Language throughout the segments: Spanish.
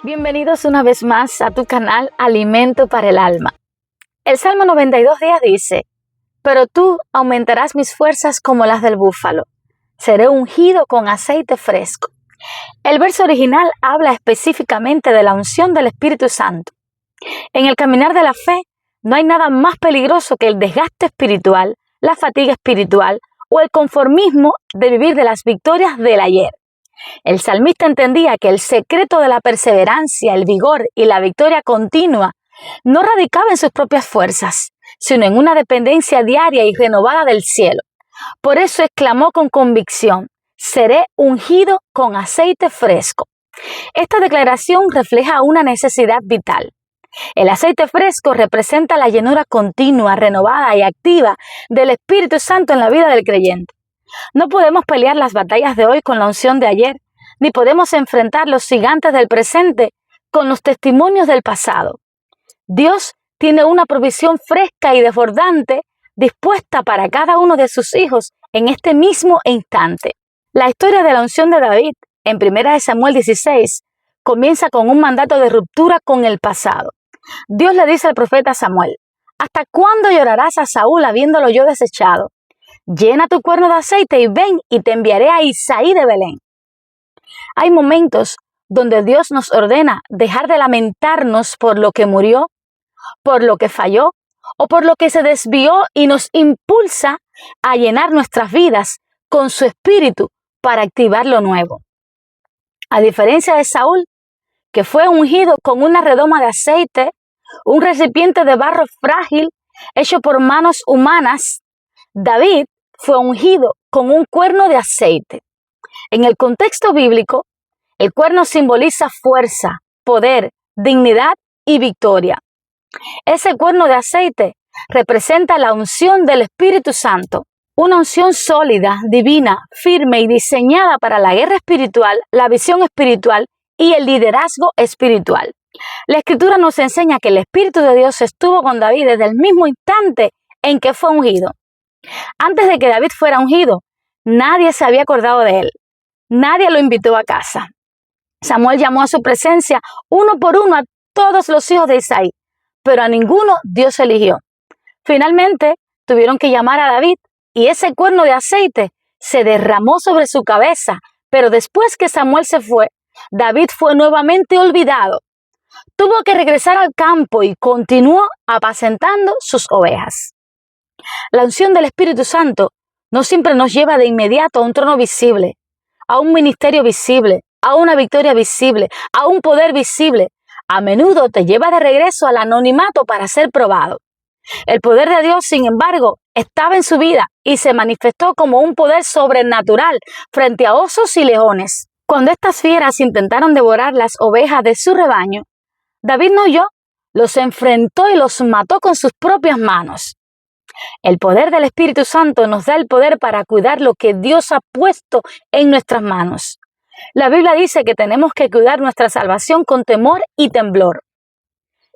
Bienvenidos una vez más a tu canal Alimento para el Alma. El Salmo 92 días dice: pero tú aumentarás mis fuerzas como las del búfalo. Seré ungido con aceite fresco. El verso original habla específicamente de la unción del Espíritu Santo. En el caminar de la fe no hay nada más peligroso que el desgaste espiritual, la fatiga espiritual o el conformismo de vivir de las victorias del ayer. El salmista entendía que el secreto de la perseverancia, el vigor y la victoria continua no radicaba en sus propias fuerzas, sino en una dependencia diaria y renovada del cielo. Por eso exclamó con convicción: seré ungido con aceite fresco. Esta declaración refleja una necesidad vital. El aceite fresco representa la llenura continua, renovada y activa del Espíritu Santo en la vida del creyente. No podemos pelear las batallas de hoy con la unción de ayer, ni podemos enfrentar los gigantes del presente con los testimonios del pasado. Dios tiene una provisión fresca y desbordante dispuesta para cada uno de sus hijos en este mismo instante. La historia de la unción de David, en 1 Samuel 16, comienza con un mandato de ruptura con el pasado. Dios le dice al profeta Samuel: ¿hasta cuándo llorarás a Saúl habiéndolo yo desechado? Llena tu cuerno de aceite y ven, y te enviaré a Isaí de Belén. Hay momentos donde Dios nos ordena dejar de lamentarnos por lo que murió, por lo que falló o por lo que se desvió, y nos impulsa a llenar nuestras vidas con su espíritu para activar lo nuevo. A diferencia de Saúl, que fue ungido con una redoma de aceite, un recipiente de barro frágil hecho por manos humanas, David fue ungido con un cuerno de aceite. En el contexto bíblico, el cuerno simboliza fuerza, poder, dignidad y victoria. Ese cuerno de aceite representa la unción del Espíritu Santo, una unción sólida, divina, firme y diseñada para la guerra espiritual, la visión espiritual y el liderazgo espiritual. La Escritura nos enseña que el Espíritu de Dios estuvo con David desde el mismo instante en que fue ungido. Antes de que David fuera ungido, nadie se había acordado de él. Nadie lo invitó a casa. Samuel llamó a su presencia uno por uno a todos los hijos de Isaí, pero a ninguno Dios eligió. Finalmente, tuvieron que llamar a David, y ese cuerno de aceite se derramó sobre su cabeza, pero después que Samuel se fue, David fue nuevamente olvidado. Tuvo que regresar al campo y continuó apacentando sus ovejas. La unción del Espíritu Santo no siempre nos lleva de inmediato a un trono visible, a un ministerio visible, a una victoria visible, a un poder visible. A menudo te lleva de regreso al anonimato para ser probado. El poder de Dios, sin embargo, estaba en su vida y se manifestó como un poder sobrenatural frente a osos y leones. Cuando estas fieras intentaron devorar las ovejas de su rebaño, David no huyó, los enfrentó y los mató con sus propias manos. El poder del Espíritu Santo nos da el poder para cuidar lo que Dios ha puesto en nuestras manos. La Biblia dice que tenemos que cuidar nuestra salvación con temor y temblor.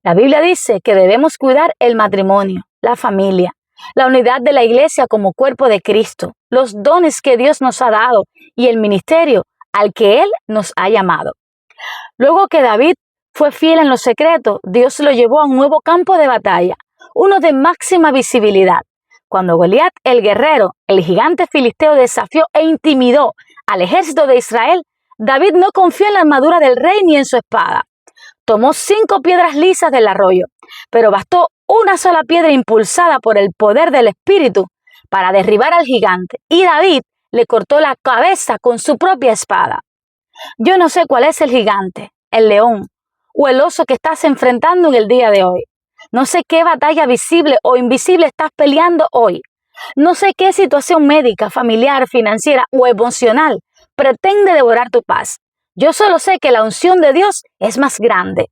La Biblia dice que debemos cuidar el matrimonio, la familia, la unidad de la iglesia como cuerpo de Cristo, los dones que Dios nos ha dado y el ministerio al que Él nos ha llamado. Luego que David fue fiel en lo secreto, Dios lo llevó a un nuevo campo de batalla, uno de máxima visibilidad. Cuando Goliat, el guerrero, el gigante filisteo, desafió e intimidó al ejército de Israel, David no confió en la armadura del rey ni en su espada. Tomó 5 piedras lisas del arroyo, pero bastó una sola piedra impulsada por el poder del Espíritu para derribar al gigante, y David le cortó la cabeza con su propia espada. Yo no sé cuál es el gigante, el león o el oso que estás enfrentando en el día de hoy. No sé qué batalla visible o invisible estás peleando hoy. No sé qué situación médica, familiar, financiera o emocional pretende devorar tu paz. Yo solo sé que la unción de Dios es más grande.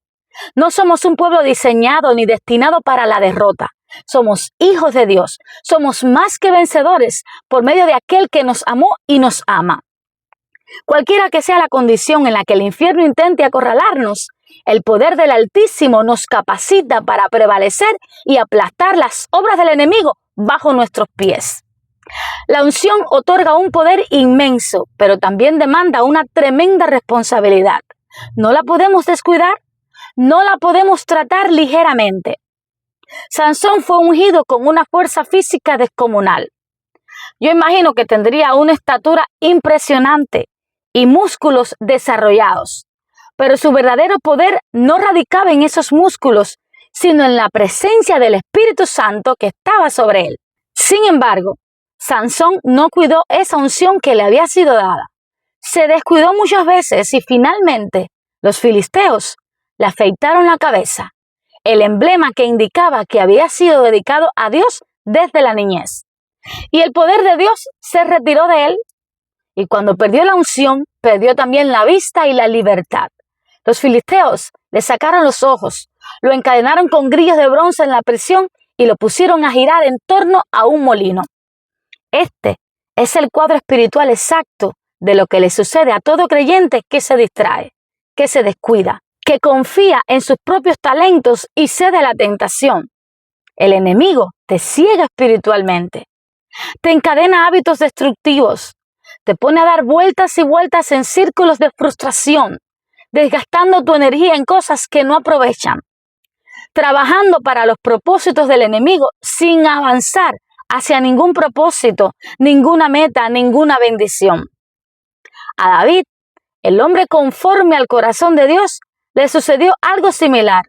No somos un pueblo diseñado ni destinado para la derrota. Somos hijos de Dios. Somos más que vencedores por medio de aquel que nos amó y nos ama. Cualquiera que sea la condición en la que el infierno intente acorralarnos, el poder del Altísimo nos capacita para prevalecer y aplastar las obras del enemigo bajo nuestros pies. La unción otorga un poder inmenso, pero también demanda una tremenda responsabilidad. No la podemos descuidar, no la podemos tratar ligeramente. Sansón fue ungido con una fuerza física descomunal. Yo imagino que tendría una estatura impresionante y músculos desarrollados, pero su verdadero poder no radicaba en esos músculos, sino en la presencia del Espíritu Santo que estaba sobre él. Sin embargo, Sansón no cuidó esa unción que le había sido dada. Se descuidó muchas veces y finalmente los filisteos le afeitaron la cabeza, el emblema que indicaba que había sido dedicado a Dios desde la niñez. Y el poder de Dios se retiró de él, y cuando perdió la unción, perdió también la vista y la libertad. Los filisteos le sacaron los ojos, lo encadenaron con grillos de bronce en la prisión y lo pusieron a girar en torno a un molino. Este es el cuadro espiritual exacto de lo que le sucede a todo creyente que se distrae, que se descuida, que confía en sus propios talentos y cede a la tentación. El enemigo te ciega espiritualmente, te encadena hábitos destructivos, te pone a dar vueltas y vueltas en círculos de frustración, desgastando tu energía en cosas que no aprovechan, trabajando para los propósitos del enemigo sin avanzar hacia ningún propósito, ninguna meta, ninguna bendición. A David, el hombre conforme al corazón de Dios, le sucedió algo similar.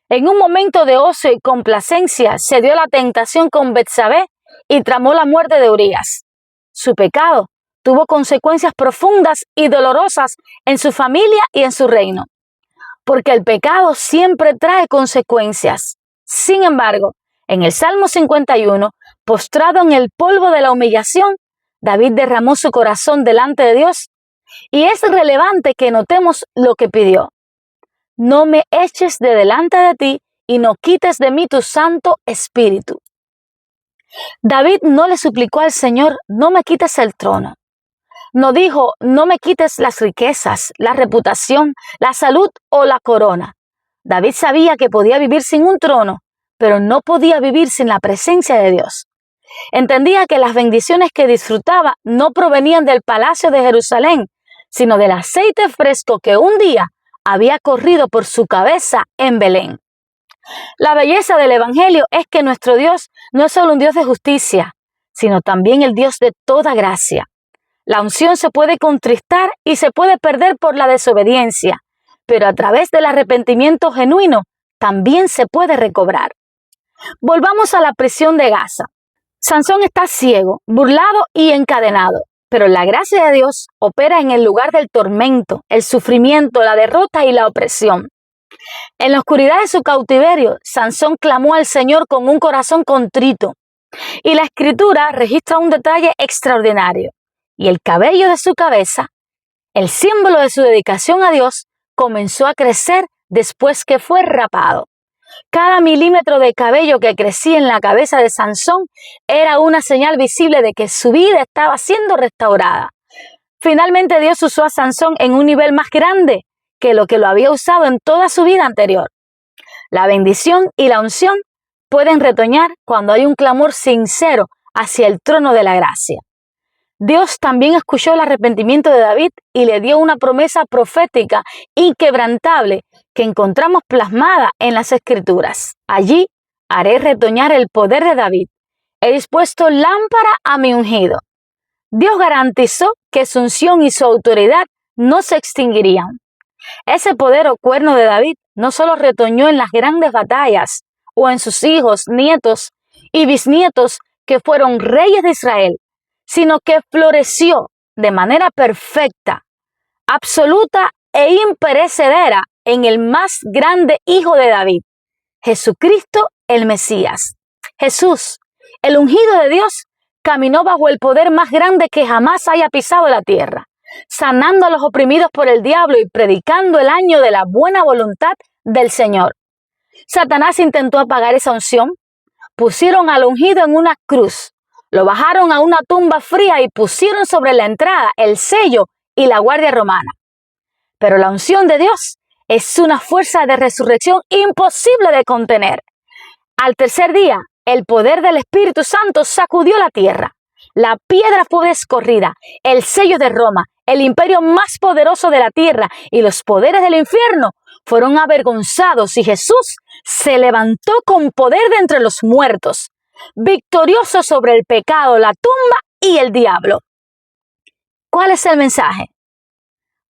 En un momento de ocio y complacencia se dio la tentación con Betsabé y tramó la muerte de Urías. Su pecado tuvo consecuencias profundas y dolorosas en su familia y en su reino, porque el pecado siempre trae consecuencias. Sin embargo, en el Salmo 51, postrado en el polvo de la humillación, David derramó su corazón delante de Dios, y es relevante que notemos lo que pidió. No me eches de delante de ti y no quites de mí tu Santo Espíritu. David no le suplicó al Señor, no me quites el trono. No dijo, no me quites las riquezas, la reputación, la salud o la corona. David sabía que podía vivir sin un trono, pero no podía vivir sin la presencia de Dios. Entendía que las bendiciones que disfrutaba no provenían del palacio de Jerusalén, sino del aceite fresco que un día había corrido por su cabeza en Belén. La belleza del Evangelio es que nuestro Dios no es solo un Dios de justicia, sino también el Dios de toda gracia. La unción se puede contristar y se puede perder por la desobediencia, pero a través del arrepentimiento genuino también se puede recobrar. Volvamos a la prisión de Gaza. Sansón está ciego, burlado y encadenado, pero la gracia de Dios opera en el lugar del tormento, el sufrimiento, la derrota y la opresión. En la oscuridad de su cautiverio, Sansón clamó al Señor con un corazón contrito, y la Escritura registra un detalle extraordinario. Y el cabello de su cabeza, el símbolo de su dedicación a Dios, comenzó a crecer después que fue rapado. Cada milímetro de cabello que crecía en la cabeza de Sansón era una señal visible de que su vida estaba siendo restaurada. Finalmente Dios usó a Sansón en un nivel más grande que lo había usado en toda su vida anterior. La bendición y la unción pueden retoñar cuando hay un clamor sincero hacia el trono de la gracia. Dios también escuchó el arrepentimiento de David y le dio una promesa profética inquebrantable que encontramos plasmada en las Escrituras. Allí haré retoñar el poder de David. He dispuesto lámpara a mi ungido. Dios garantizó que su unción y su autoridad no se extinguirían. Ese poder o cuerno de David no solo retoñó en las grandes batallas o en sus hijos, nietos y bisnietos que fueron reyes de Israel, sino que floreció de manera perfecta, absoluta e imperecedera en el más grande hijo de David, Jesucristo el Mesías. Jesús, el ungido de Dios, caminó bajo el poder más grande que jamás haya pisado la tierra, sanando a los oprimidos por el diablo y predicando el año de la buena voluntad del Señor. Satanás intentó apagar esa unción. Pusieron al ungido en una cruz, lo bajaron a una tumba fría y pusieron sobre la entrada el sello y la guardia romana. Pero la unción de Dios es una fuerza de resurrección imposible de contener. Al tercer día, el poder del Espíritu Santo sacudió la tierra. La piedra fue descorrida, el sello de Roma el imperio más poderoso de la tierra y los poderes del infierno fueron avergonzados y Jesús se levantó con poder de entre los muertos, victorioso sobre el pecado, la tumba y el diablo. ¿Cuál es el mensaje?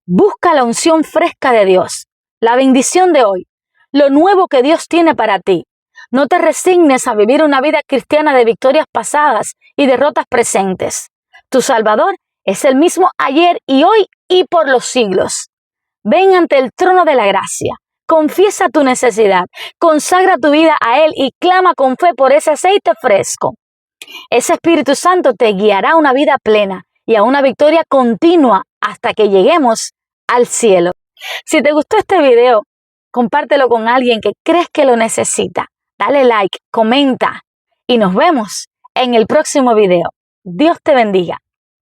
Busca la unción fresca de Dios, la bendición de hoy, lo nuevo que Dios tiene para ti. No te resignes a vivir una vida cristiana de victorias pasadas y derrotas presentes. Tu Salvador es el mismo ayer y hoy y por los siglos. Ven ante el trono de la gracia, confiesa tu necesidad, consagra tu vida a Él y clama con fe por ese aceite fresco. Ese Espíritu Santo te guiará a una vida plena y a una victoria continua hasta que lleguemos al cielo. Si te gustó este video, compártelo con alguien que crees que lo necesita. Dale like, comenta y nos vemos en el próximo video. Dios te bendiga.